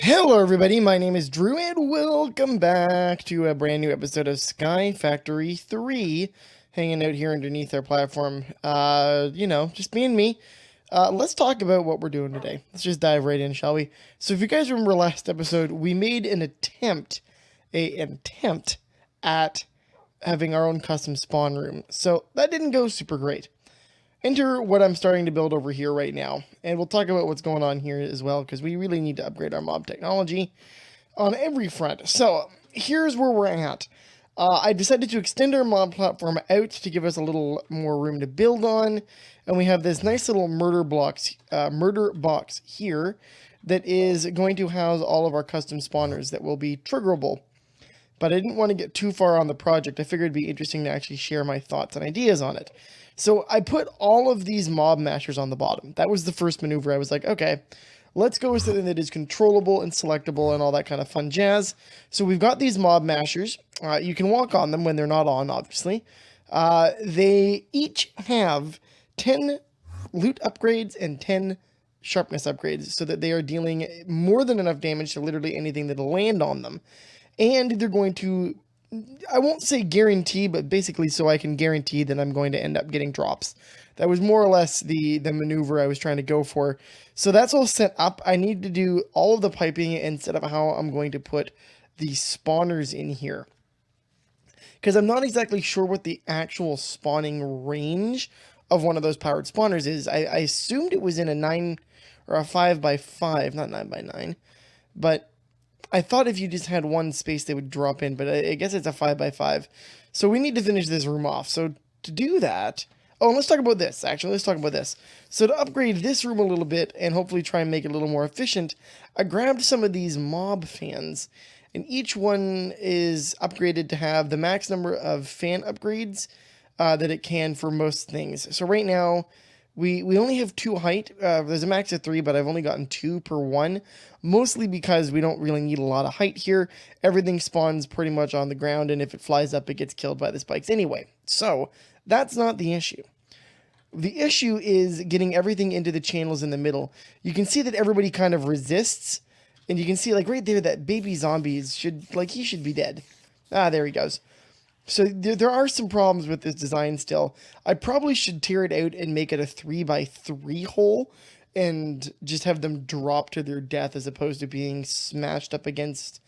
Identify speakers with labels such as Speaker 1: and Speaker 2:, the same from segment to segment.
Speaker 1: Hello everybody, my name is Drew and welcome back to a brand new episode of Sky Factory 3, hanging out here underneath our platform. Just me and me. Let's talk about what we're doing today. Let's just dive right in, shall we? So if you guys remember last episode, we made an attempt at having our own custom spawn room. So that didn't go super great. Enter what I'm starting to build over here right now, and we'll talk about what's going on here as well, because we really need to upgrade our mob technology on every front. So here's where we're at. I decided to extend our mob platform out to give us a little more room to build on, and we have this nice little murder box here that is going to house all of our custom spawners that will be triggerable. But I didn't want to get too far on the project. I figured it'd be interesting to actually share my thoughts and ideas on it. So I put all of these mob mashers on the bottom. That was the first maneuver. I was like, okay, let's go with something that is controllable and selectable and all that kind of fun jazz. So we've got these mob mashers. You can walk on them when they're not on, obviously. They each have 10 loot upgrades and 10 sharpness upgrades, so that they are dealing more than enough damage to literally anything that'll land on them. And they're going to, I won't say guarantee, but basically so I can guarantee that I'm going to end up getting drops. That was more or less the maneuver I was trying to go for. So that's all set up. I need to do all of the piping instead of how I'm going to put the spawners in here, because I'm not exactly sure what the actual spawning range of one of those powered spawners is. I assumed it was in a 9 or a 5x5, not 9x9, but I thought if you just had one space they would drop in, but I guess it's a 5x5. So we need to finish this room off. So to do that, oh, let's talk about this, actually. Let's talk about this. So to upgrade this room a little bit and hopefully try and make it a little more efficient, I grabbed some of these mob fans, and each one is upgraded to have the max number of fan upgrades that it can for most things. So right now, we only have 2 height. There's a max of 3, but I've only gotten 2 per one, mostly because we don't really need a lot of height here. Everything spawns pretty much on the ground, and if it flies up, it gets killed by the spikes anyway. So that's not the issue. The issue is getting everything into the channels in the middle. You can see that everybody kind of resists, and you can see, like, right there, that baby zombies he should be dead. Ah, there he goes. So there are some problems with this design still. I probably should tear it out and make it a 3x3 hole and just have them drop to their death as opposed to being smashed up against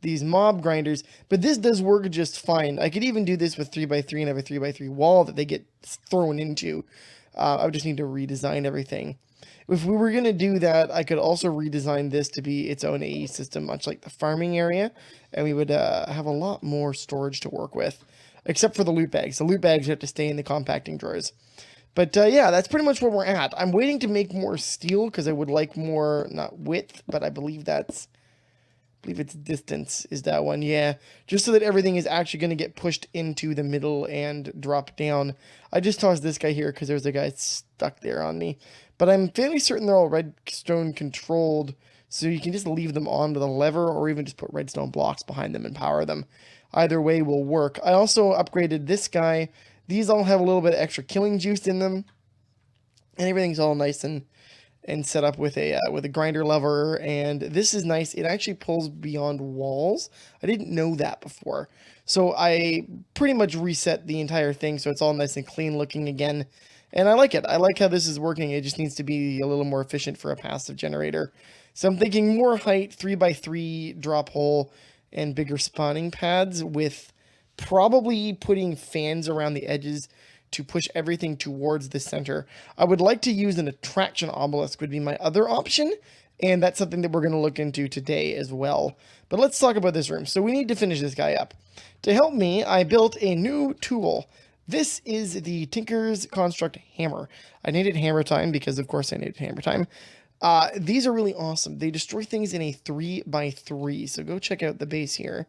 Speaker 1: these mob grinders. But this does work just fine. I could even do this with 3x3 and have a 3x3 wall that they get thrown into. I would just need to redesign everything. If we were going to do that, I could also redesign this to be its own AE system, much like the farming area, and we would have a lot more storage to work with, except for the loot bags. The loot bags have to stay in the compacting drawers. But yeah, that's pretty much where we're at. I'm waiting to make more steel because I would like more, not width, but I believe it's distance is that one. Yeah, just so that everything is actually going to get pushed into the middle and drop down. I just tossed this guy here because there's a guy stuck there on me. But I'm fairly certain they're all redstone controlled, so you can just leave them on with a lever or even just put redstone blocks behind them and power them. Either way will work. I also upgraded this guy. These all have a little bit of extra killing juice in them, and everything's all nice and set up with a grinder lever. And this is nice. It actually pulls beyond walls. I didn't know that before, so I pretty much reset the entire thing so it's all nice and clean looking again. And I like it. I like how this is working. It just needs to be a little more efficient for a passive generator. So I'm thinking more height, 3x3 drop hole, and bigger spawning pads, with probably putting fans around the edges to push everything towards the center. I would like to use an attraction obelisk would be my other option, and that's something that we're going to look into today as well. But let's talk about this room. So we need to finish this guy up. To help me, I built a new tool. This is the Tinker's Construct Hammer. I named it Hammer Time because, of course, I named it Hammer Time. These are really awesome. They destroy things in a 3x3. So go check out the base here.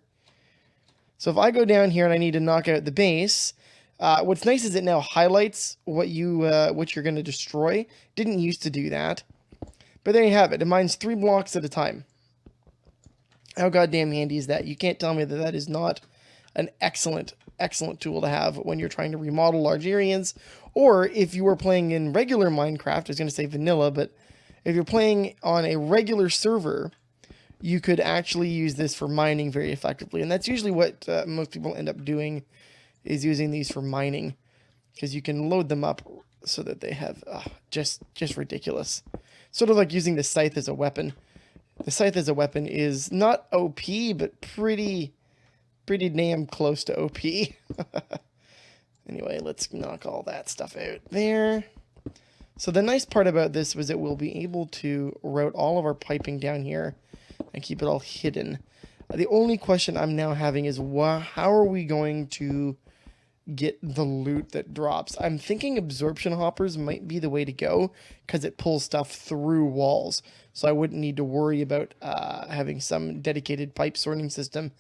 Speaker 1: So if I go down here and I need to knock out the base, what's nice is it now highlights what you're going to destroy. Didn't used to do that. But there you have it. It mines 3 blocks at a time. How goddamn handy is that? You can't tell me that that is not an excellent tool to have when you're trying to remodel large areas, or if you are playing in regular Minecraft. I was going to say vanilla, but if you're playing on a regular server, you could actually use this for mining very effectively. And that's usually what most people end up doing, is using these for mining, because you can load them up so that they have just ridiculous. Sort of like using the scythe as a weapon. The scythe as a weapon is not OP, but pretty damn close to OP. Anyway, let's knock all that stuff out there. So the nice part about this was that we'll be able to route all of our piping down here and keep it all hidden. The only question I'm now having is how are we going to get the loot that drops? I'm thinking absorption hoppers might be the way to go, because it pulls stuff through walls. So I wouldn't need to worry about having some dedicated pipe sorting system.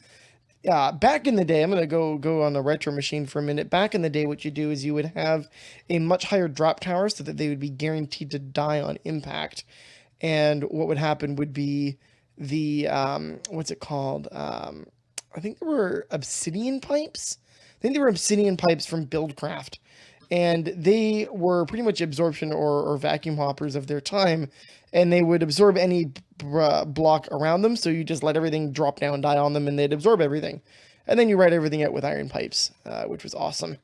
Speaker 1: Back in the day, I'm going to go on a retro machine for a minute. Back in the day, what you do is you would have a much higher drop tower so that they would be guaranteed to die on impact. And what would happen would be the, what's it called? I think there were obsidian pipes. I think they were obsidian pipes from Buildcraft. And they were pretty much absorption or vacuum hoppers of their time. And they would absorb any block around them. So you just let everything drop down, die on them, and they'd absorb everything. And then you write everything out with iron pipes, which was awesome.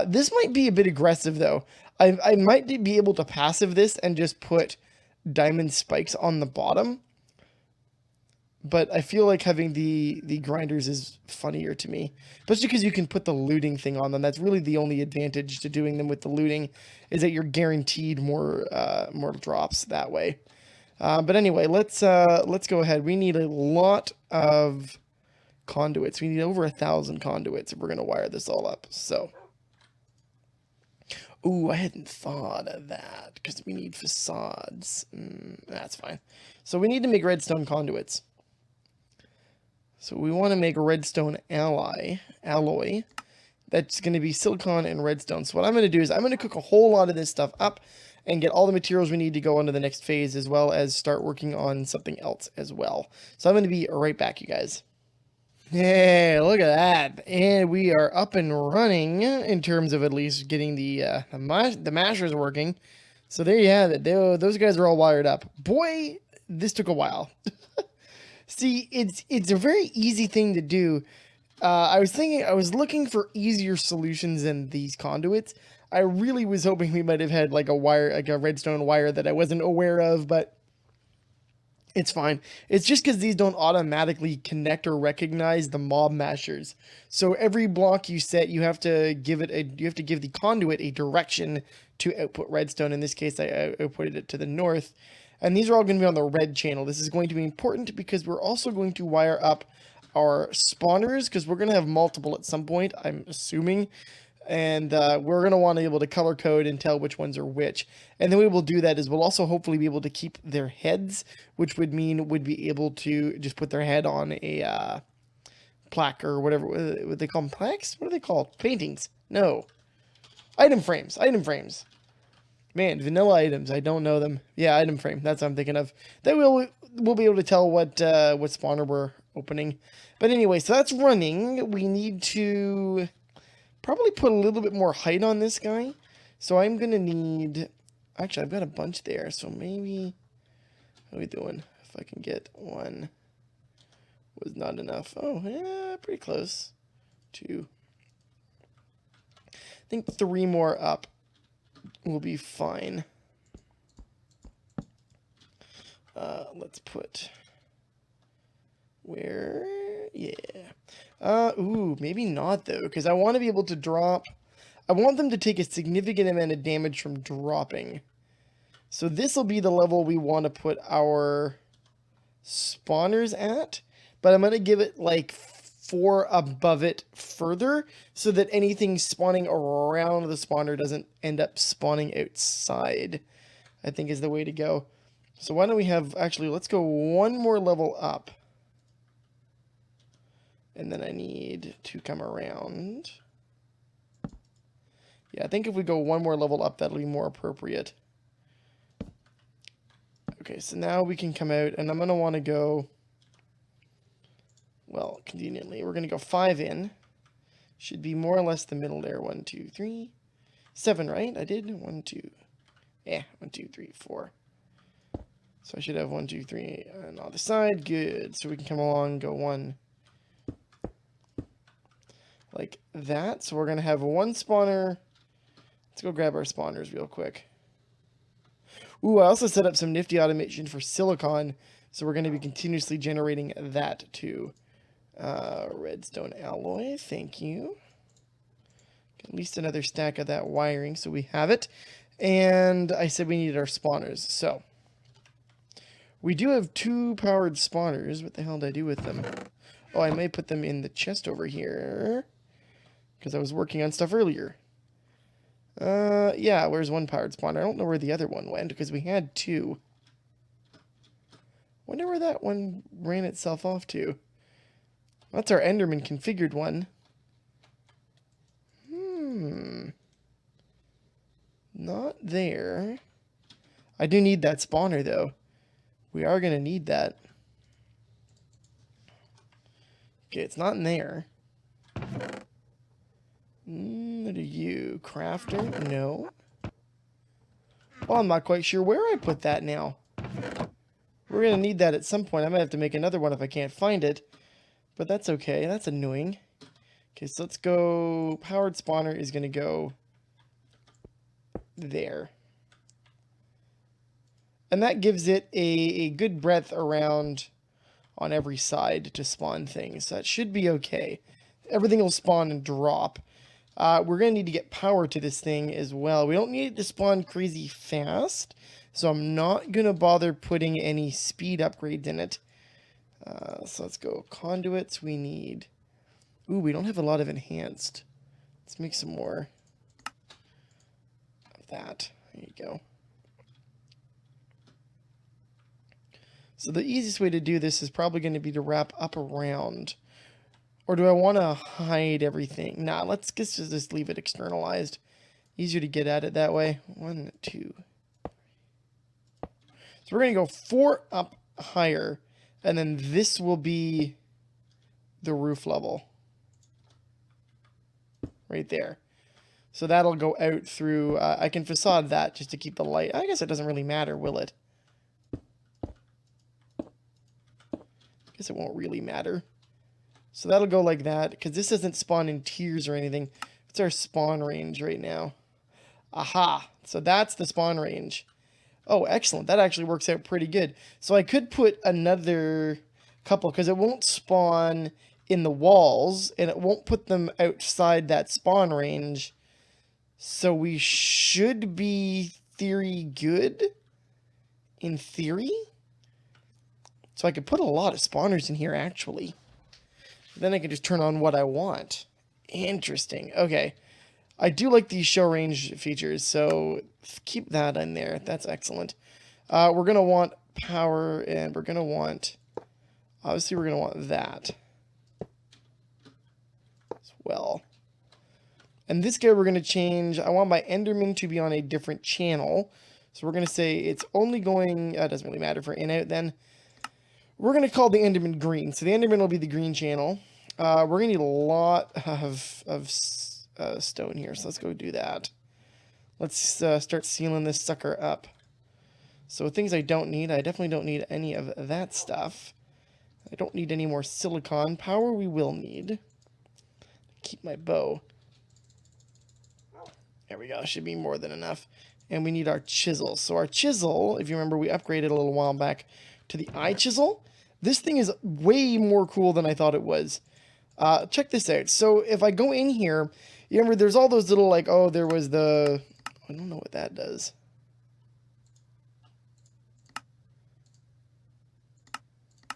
Speaker 1: This might be a bit aggressive, though. I might be able to passive this and just put diamond spikes on the bottom. But I feel like having the grinders is funnier to me. Especially because you can put the looting thing on them. That's really the only advantage to doing them with the looting, is that you're guaranteed more drops that way. But anyway, let's go ahead. We need a lot of conduits. We need over 1,000 conduits if we're going to wire this all up. So, ooh, I hadn't thought of that, because we need facades. That's fine. So we need to make redstone conduits. So we want to make a redstone alloy. That's going to be silicon and redstone. So what I'm going to do is I'm going to cook a whole lot of this stuff up and get all the materials we need to go on to the next phase, as well as start working on something else as well. So I'm going to be right back, you guys. Yeah, look at that. And we are up and running in terms of at least getting the mashers working. So there you have it. Those guys are all wired up. Boy, this took a while. See, it's a very easy thing to do. I was looking for easier solutions than these conduits. I really was hoping we might have had like a redstone wire that I wasn't aware of, but it's fine. It's just because these don't automatically connect or recognize the mob mashers. So every block you set, you have to give the conduit a direction to output redstone. In this case, I outputted it to the north. And these are all going to be on the red channel. This is going to be important because we're also going to wire up our spawners, because we're going to have multiple at some point, I'm assuming. And we're going to want to be able to color code and tell which ones are which. And the way we'll do that is we'll also hopefully be able to keep their heads, which would mean we'd be able to just put their head on a plaque or whatever. What they call them? Plaques? What are they called? Paintings? No. Item frames. Item frames. Man, vanilla items. I don't know them. Yeah, item frame. That's what I'm thinking of. Then we'll be able to tell what spawner we're opening. But anyway, so that's running. We need to probably put a little bit more height on this guy. So I'm going to need... Actually, I've got a bunch there. So maybe... How are we doing? If I can get one... Was not enough. Oh, yeah, pretty close. 2. I think 3 more up will be fine. Let's put... Where... Yeah. Ooh, maybe not, though, because I want to be able to drop... I want them to take a significant amount of damage from dropping. So this will be the level we want to put our spawners at, but I'm going to give it, like, 4 above it further, so that anything spawning around the spawner doesn't end up spawning outside, I think is the way to go. So why don't we have... Actually, let's go 1 more level up. And then I need to come around. Yeah, I think if we go 1 more level up, that'll be more appropriate. Okay, so now we can come out, and I'm going to want to go... Well, conveniently, we're going to go 5 in. Should be more or less the middle there. 1, 2, 3. 7, right? I did 1, 2. Yeah, 1, 2, 3, 4. So I should have 1, 2, 3 on the other side. Good. So we can come along, go 1 like that. So we're going to have 1 spawner. Let's go grab our spawners real quick. Ooh, I also set up some nifty automation for silicon. So we're going to be continuously generating that too. Redstone alloy, thank you. At least another stack of that wiring so we have it. And I said we needed our spawners. So we do have 2 powered spawners. What the hell did I do with them? Oh, I may put them in the chest over here because I was working on stuff earlier. Yeah, where's 1 powered spawner? I don't know where the other one went because we had 2. Wonder where that one ran itself off to. That's our Enderman configured one. Not there. I do need that spawner though. We are going to need that. Okay, it's not in there. What are you? Crafter? No. Well, I'm not quite sure where I put that now. We're going to need that at some point. I might have to make another one if I can't find it. But that's okay. That's annoying. Okay, so let's go. Powered spawner is going to go there. And that gives it a good breadth around on every side to spawn things. So that should be okay. Everything will spawn and drop. We're going to need to get power to this thing as well. We don't need it to spawn crazy fast. So I'm not going to bother putting any speed upgrades in it. So let's go conduits. We need... Ooh, we don't have a lot of enhanced. Let's make some more of that. There you go. So the easiest way to do this is probably going to be to wrap up around. Or do I want to hide everything? Nah, let's just leave it externalized. Easier to get at it that way. 1, 2. So we're going to go 4 up higher. And then this will be the roof level. Right there. So that'll go out through... I can facade that just to keep the light. I guess it doesn't really matter, will it? Guess it won't really matter. So that'll go like that, because this doesn't spawn in tiers or anything. It's our spawn range right now. Aha! So that's the spawn range. Oh, excellent. That actually works out pretty good. So I could put another couple, because it won't spawn in the walls, and it won't put them outside that spawn range. So we should be theory good? In theory? So I could put a lot of spawners in here, actually. Then I can just turn on what I want. Interesting. Okay. I do like these show range features, so keep that in there. That's excellent. We're going to want power, and we're going to want... Obviously, we're going to want that as well. And this guy we're going to change... I want my Enderman to be on a different channel. So we're going to say it's only going... It doesn't really matter for in-out then. We're going to call the Enderman green. So the Enderman will be the green channel. We're going to need a lot of stone here. So let's go do that. Let's start sealing this sucker up. So things I don't need. I definitely don't need any of that stuff. I don't need any more silicon. Power we will need. Keep my bow. There we go. Should be more than enough. And we need our chisel. So our chisel, if you remember, we upgraded a little while back to the eye chisel. This thing is way more cool than I thought it was. Check this out. So if I go in here, you remember there's all those little like, oh, there was the... I don't know what that does.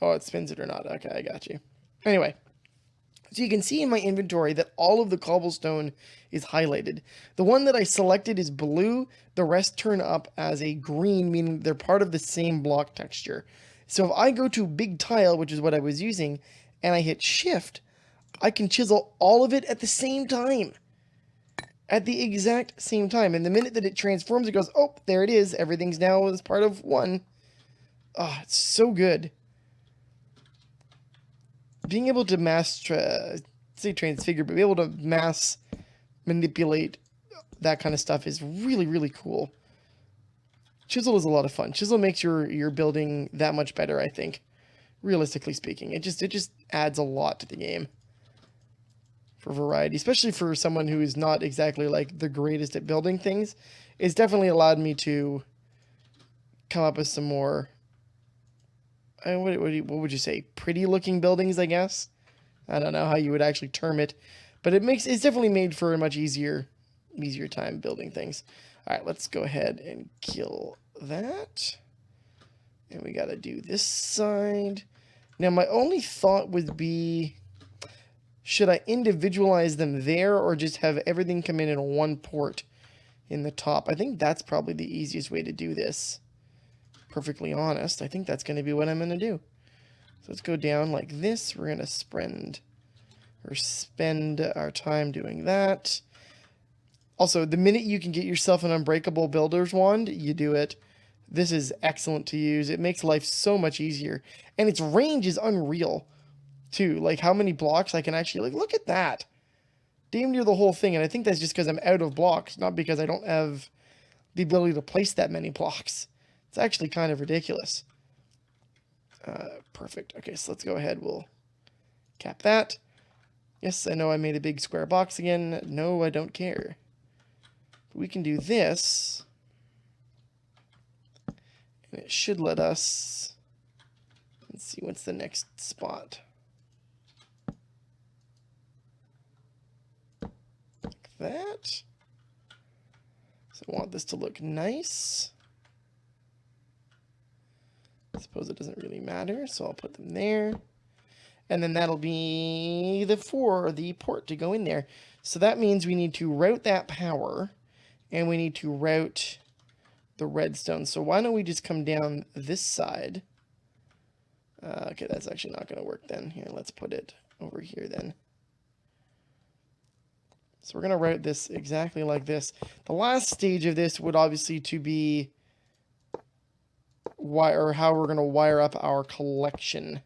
Speaker 1: Oh, it spins it or not. Okay, I got you. Anyway, so you can see in my inventory that all of the cobblestone is highlighted. The one that I selected is blue. The rest turn up as a green, meaning they're part of the same block texture. So if I go to big tile, which is what I was using, and I hit shift, I can chisel all of it at the same time. At the exact same time. And the minute that it transforms, it goes, oh, there it is. Everything's now as part of one. Oh, it's so good. Being able to transfigure, but be able to mass manipulate that kind of stuff is really, really cool. Chisel is a lot of fun. Chisel makes your building that much better, I think. Realistically speaking, it just adds a lot to the game for variety, especially for someone who is not exactly like the greatest at building things. It's definitely allowed me to come up with some more, what would you say, pretty looking buildings, I guess. I don't know how you would actually term it, but it's definitely made for a much easier time building things. All right, let's go ahead and kill that. And we got to do this side. Now, my only thought would be, should I individualize them there or just have everything come in one port in the top? I think that's probably the easiest way to do this. Perfectly honest, I think that's going to be what I'm going to do. So let's go down like this. We're going to spend our time doing that. Also, the minute you can get yourself an unbreakable builder's wand, you do it. This is excellent to use. It makes life so much easier. And its range is unreal, too. Like, how many blocks I can actually... Like, look at that. Damn near the whole thing. And I think that's just because I'm out of blocks, not because I don't have the ability to place that many blocks. It's actually kind of ridiculous. Perfect. Okay, so let's go ahead. We'll cap that. Yes, I know I made a big square box again. No, I don't care. We can do this, and it should let us, let's see, what's the next spot? Like that. So I want this to look nice. I suppose it doesn't really matter, so I'll put them there. And then that'll be the port to go in there. So that means we need to route that power. And we need to route the redstone. So why don't we just come down this side? Okay, that's actually not going to work then. Here, let's put it over here then. So we're going to route this exactly like this. The last stage of this would obviously to be how we're going to wire up our collection.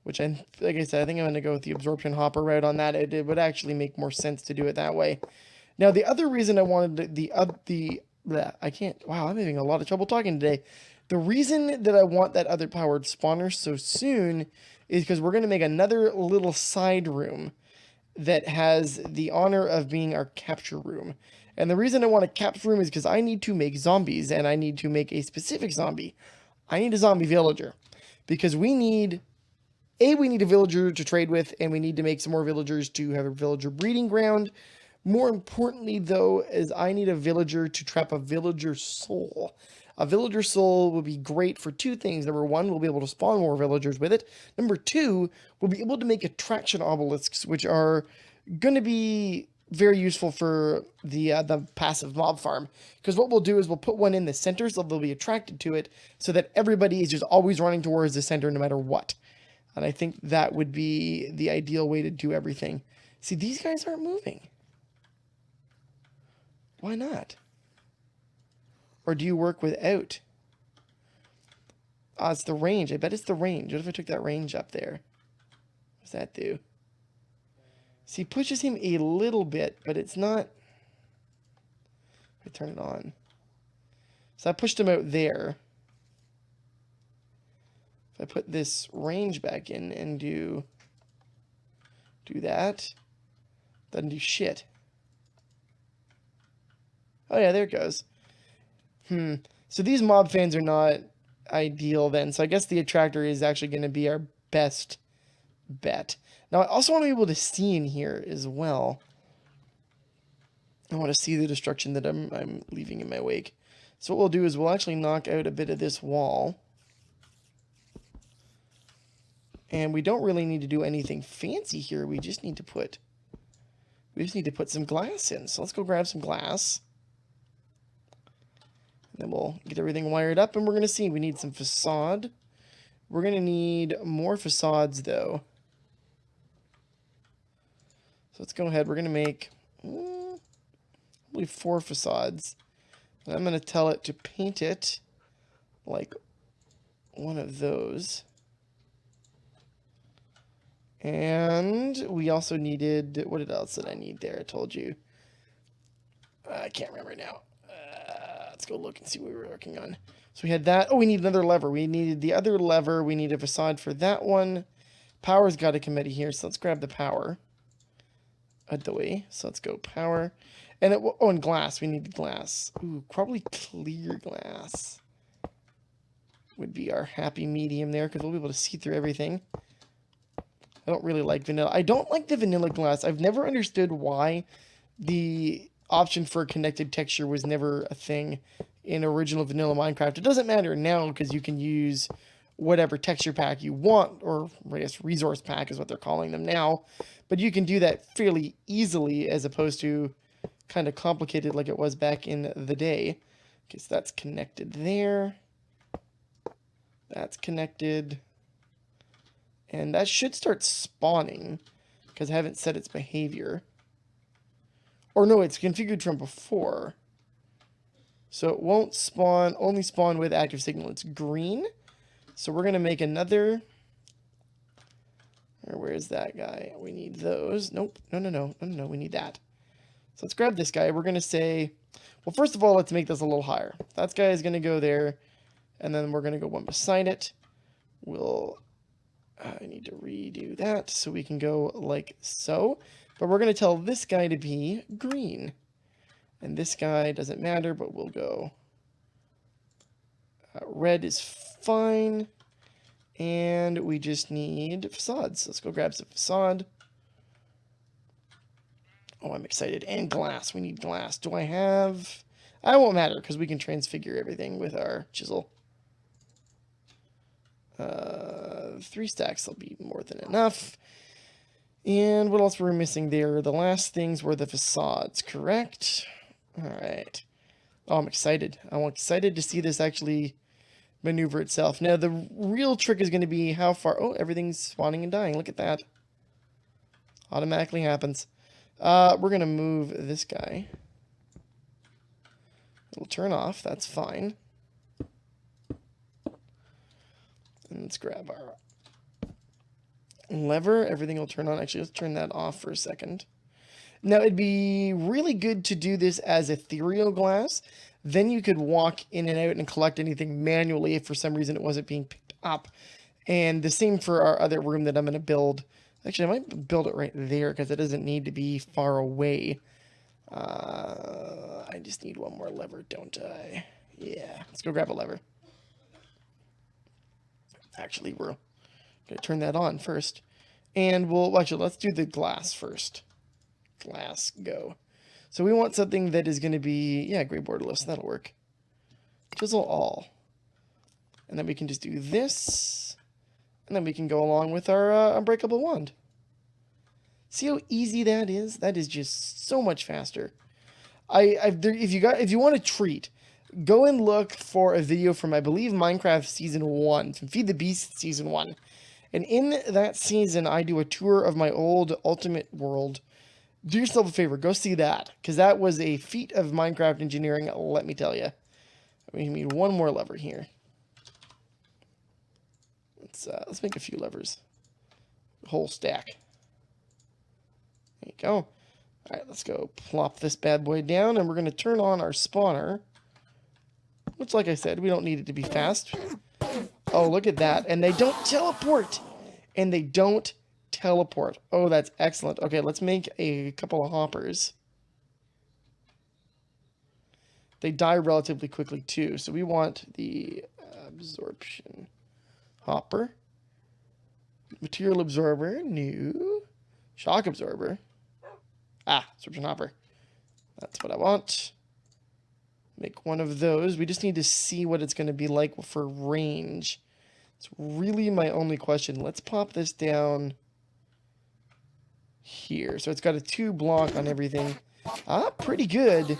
Speaker 1: Which, like I said, I think I'm going to go with the absorption hopper route on that. It would actually make more sense to do it that way. Now, the other reason I wanted wow, I'm having a lot of trouble talking today. The reason that I want that other powered spawner so soon is because we're going to make another little side room that has the honor of being our capture room. And the reason I want a capture room is because I need to make zombies, and I need to make a specific zombie. I need a zombie villager. Because we need a villager to trade with, and we need to make some more villagers to have a villager breeding ground. More importantly, though, is I need a villager to trap a villager soul. A villager soul will be great for two things. Number one, we'll be able to spawn more villagers with it. Number two, we'll be able to make attraction obelisks, which are going to be very useful for the passive mob farm. Because what we'll do is we'll put one in the center so they'll be attracted to it, so that everybody is just always running towards the center no matter what. And I think that would be the ideal way to do everything. See, these guys aren't moving. Why not? Or do you work without? Ah, it's the range. I bet it's the range. What if I took that range up there? What does that do? See, it pushes him a little bit, but it's not... I turn it on. So I pushed him out there. If I put this range back in and do that, doesn't do shit. Oh yeah, there it goes. So these mob fans are not ideal then. So I guess the attractor is actually going to be our best bet. Now I also want to be able to see in here as well. I want to see the destruction that I'm leaving in my wake. So what we'll do is we'll actually knock out a bit of this wall. And we don't really need to do anything fancy here. We just need to put some glass in. So let's go grab some glass. And then we'll get everything wired up, and we're going to see. We need some facade. We're going to need more facades, though. So let's go ahead. We're going to make probably 4 facades. And I'm going to tell it to paint it like one of those. And we also needed... What else did I need there? I told you. I can't remember now. Let's go look and see what we were working on. So we had that. Oh, we need another lever. We needed the other lever. We need a facade for that one. Power's got to commit here, so let's grab the power. Out the way. So let's go power. And it, oh, and glass. We need glass. Ooh, probably clear glass would be our happy medium there, because we'll be able to see through everything. I don't really like vanilla. I don't like the vanilla glass. I've never understood why the option for a connected texture was never a thing in original vanilla Minecraft. It doesn't matter now, because you can use whatever texture pack you want, or I guess resource pack is what they're calling them now. But you can do that fairly easily, as opposed to kind of complicated like it was back in the day. Okay, so that's connected there. That's connected. And that should start spawning, because I haven't set its behavior. Or no, it's configured from before. So it won't spawn, only spawn with active signal. It's green. So we're going to make another. Or where is that guy? We need those. Nope. No. We need that. So let's grab this guy. We're going to say, well, first of all, let's make this a little higher. That guy is going to go there. And then we're going to go one beside it. I need to redo that so we can go like so. But we're going to tell this guy to be green. And this guy doesn't matter, but we'll go. Red is fine. And we just need facades. Let's go grab some facade. Oh, I'm excited. And glass. We need glass. Do I have... I won't matter, because we can transfigure everything with our chisel. 3 stacks will be more than enough. And what else were we missing there? The last things were the facades, correct? Alright. Oh, I'm excited. I'm excited to see this actually maneuver itself. Now, the real trick is going to be how far... Oh, everything's spawning and dying. Look at that. Automatically happens. We're going to move this guy. It'll turn off. That's fine. And let's grab our lever. Everything will turn on. Actually, let's turn that off for a second. Now, it'd be really good to do this as ethereal glass. Then you could walk in and out and collect anything manually if for some reason it wasn't being picked up. And the same for our other room that I'm going to build. Actually, I might build it right there because it doesn't need to be far away. I just need one more lever, don't I? Yeah, let's go grab a lever. Actually, we're going to turn that on first. And actually, let's do the glass first. Glass, go. So we want something that is going to be, yeah, gray borderless. That'll work. Chisel all. And then we can just do this. And then we can go along with our unbreakable wand. See how easy that is? That is just so much faster. If you want a treat, go and look for a video from, I believe, Minecraft Season 1, from Feed the Beast Season 1. And in that season, I do a tour of my old Ultimate World. Do yourself a favor, go see that, because that was a feat of Minecraft engineering, let me tell you. We need one more lever here. Let's make a few levers. A whole stack. There you go. Alright, let's go plop this bad boy down, and we're going to turn on our spawner. Which, like I said, we don't need it to be fast. Oh, look at that. And they don't teleport. And they don't teleport. Oh, that's excellent. Okay, let's make a couple of hoppers. They die relatively quickly, too. So we want the absorption hopper. Material absorber. New. Shock absorber. Absorption hopper. That's what I want. Make one of those. We just need to see what it's going to be like for range. It's really my only question. Let's pop this down here. So it's got a 2 block on everything. Pretty good.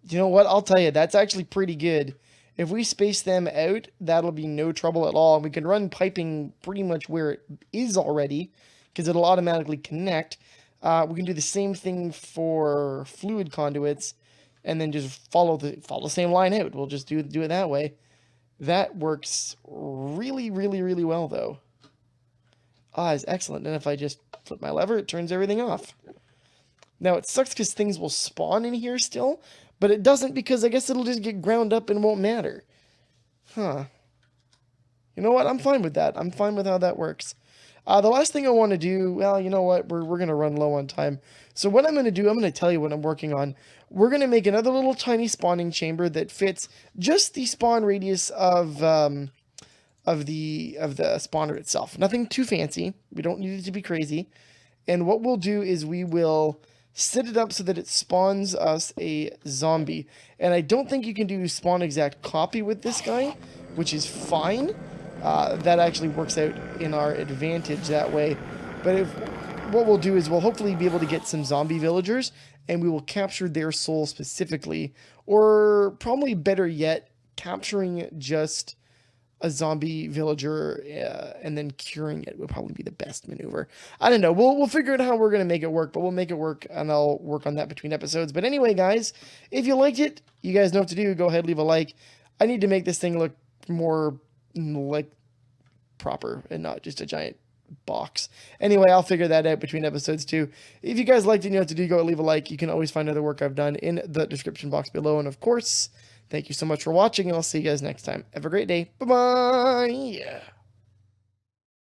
Speaker 1: You know what? I'll tell you, that's actually pretty good. If we space them out, that'll be no trouble at all. We can run piping pretty much where it is already, because it'll automatically connect. We can do the same thing for fluid conduits, and then just follow the same line out. We'll just do it that way. That works really, really, really well, though. It's excellent. And if I just flip my lever, it turns everything off. Now, it sucks because things will spawn in here still, but it doesn't because I guess it'll just get ground up and won't matter. Huh. You know what? I'm fine with that. I'm fine with how that works. The last thing I want to do, well, you know what? We're going to run low on time. So what I'm going to do, I'm going to tell you what I'm working on. We're going to make another little tiny spawning chamber that fits just the spawn radius of the spawner itself. Nothing too fancy. We don't need it to be crazy. And what we'll do is we will set it up so that it spawns us a zombie. And I don't think you can do spawn exact copy with this guy, which is fine. That actually works out in our advantage that way. But what we'll do is we'll hopefully be able to get some zombie villagers, and we will capture their soul specifically. Or probably better yet, capturing just a zombie villager and then curing it would probably be the best maneuver. I don't know. We'll figure out how we're going to make it work, but we'll make it work, and I'll work on that between episodes. But anyway, guys, if you liked it, you guys know what to do. Go ahead, leave a like. I need to make this thing look more like proper and not just a giant box. Anyway, I'll figure that out between episodes too. If you guys liked it, you know what to do. Go leave a like. You can always find other work I've done in the description box below. And of course, thank you so much for watching, and I'll see you guys next time. Have a great day. Bye-bye.